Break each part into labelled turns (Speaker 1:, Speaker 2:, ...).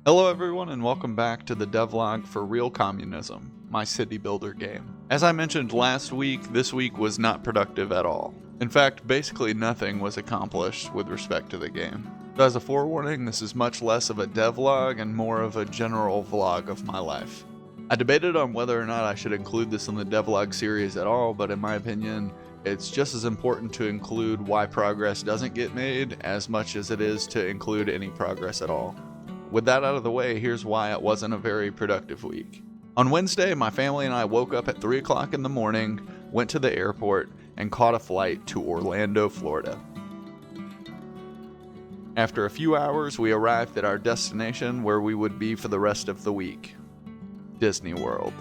Speaker 1: Hello everyone and welcome back to the Devlog for Real Communism, my city builder game. As I mentioned last week, this week was not productive at all. In fact, basically nothing was accomplished with respect to the game. So as a forewarning, this is much less of a devlog and more of a general vlog of my life. I debated on whether or not I should include this in the devlog series at all, but in my opinion, it's just as important to include why progress doesn't get made as much as it is to include any progress at all. With that out of the way, here's why it wasn't a very productive week. On Wednesday, my family and I woke up at 3 o'clock in the morning, went to the airport, and caught a flight to Orlando, Florida. After a few hours, we arrived at our destination where we would be for the rest of the week, Disney World.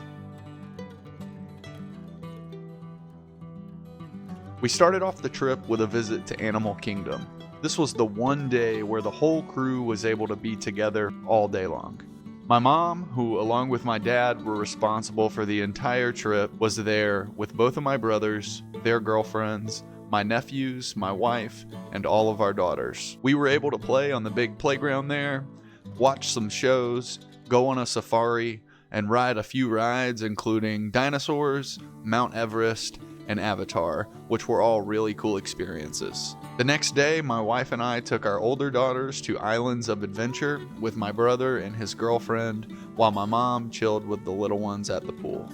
Speaker 1: We started off the trip with a visit to Animal Kingdom. This was the one day where the whole crew was able to be together all day long. My mom, who along with my dad were responsible for the entire trip, was there with both of my brothers, their girlfriends, my nephews, my wife, and all of our daughters. We were able to play on the big playground there, watch some shows, go on a safari, and ride a few rides including dinosaurs, Mount Everest, and Avatar, which were all really cool experiences. The next day, my wife and I took our older daughters to Islands of Adventure with my brother and his girlfriend, while my mom chilled with the little ones at the pool.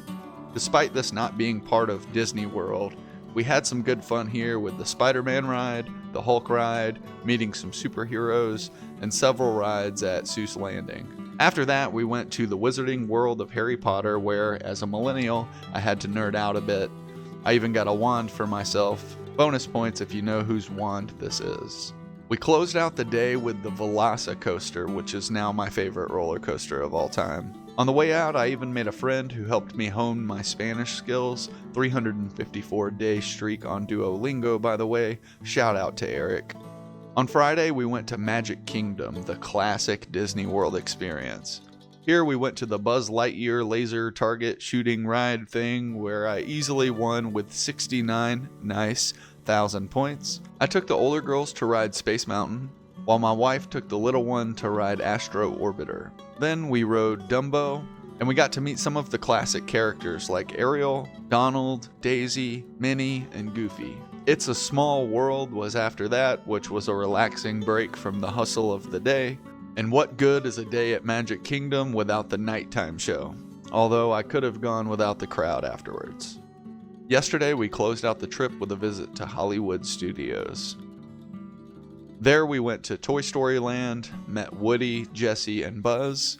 Speaker 1: Despite this not being part of Disney World, we had some good fun here with the Spider-Man ride, the Hulk ride, meeting some superheroes, and several rides at Seuss Landing. After that, we went to the Wizarding World of Harry Potter, where, as a millennial, I had to nerd out a bit. I even got a wand for myself. Bonus points if you know whose wand this is. We closed out the day with the Velocicoaster, which is now my favorite roller coaster of all time. On the way out, I even made a friend who helped me hone my Spanish skills. 354-day streak on Duolingo, by the way. Shout out to Eric. On Friday, we went to Magic Kingdom, the classic Disney World experience. Here we went to the Buzz Lightyear laser target shooting ride thing where I easily won with 69,000 points. I took the older girls to ride Space Mountain, while my wife took the little one to ride Astro Orbiter. Then we rode Dumbo, and we got to meet some of the classic characters like Ariel, Donald, Daisy, Minnie, and Goofy. It's a Small World was after that, which was a relaxing break from the hustle of the day. And what good is a day at Magic Kingdom without the nighttime show? Although I could have gone without the crowd afterwards. Yesterday we closed out the trip with a visit to Hollywood Studios. There we went to Toy Story Land, met Woody, Jessie, and Buzz.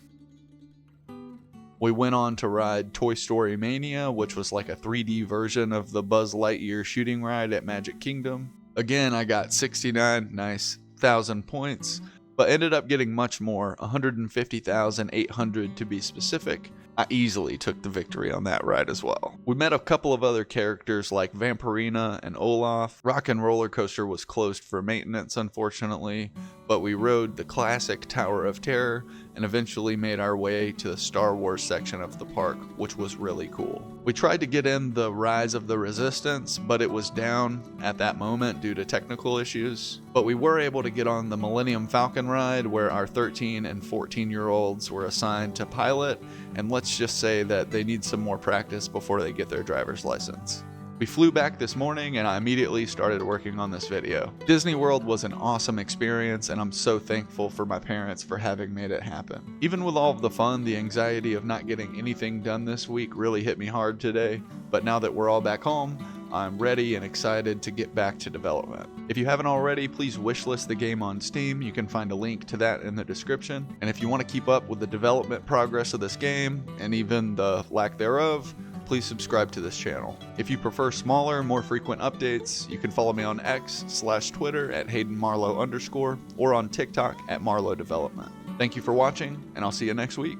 Speaker 1: We went on to ride Toy Story Mania, which was like a 3D version of the Buzz Lightyear shooting ride at Magic Kingdom. Again, I got 69,000 points. But ended up getting much more, 150,800 to be specific. I easily took the victory on that ride as well. We met a couple of other characters like Vampirina and Olaf. Rock and Roller Coaster was closed for maintenance, unfortunately, but we rode the classic Tower of Terror and eventually made our way to the Star Wars section of the park, which was really cool. We tried to get in the Rise of the Resistance, but it was down at that moment due to technical issues. But we were able to get on the Millennium Falcon ride, where our 13 and 14-year-olds were assigned to pilot, and let's just say that they need some more practice before they get their driver's license. We flew back this morning and I immediately started working on this video. Disney World was an awesome experience and I'm so thankful for my parents for having made it happen. Even with all of the fun, the anxiety of not getting anything done this week really hit me hard today, but now that we're all back home, I'm ready and excited to get back to development. If you haven't already, please wishlist the game on Steam. You can find a link to that in the description. And if you want to keep up with the development progress of this game, and even the lack thereof, please subscribe to this channel. If you prefer smaller, more frequent updates, you can follow me on X/Twitter at HaydenMarlowe_ or on TikTok at Marlowe Development. Thank you for watching, and I'll see you next week.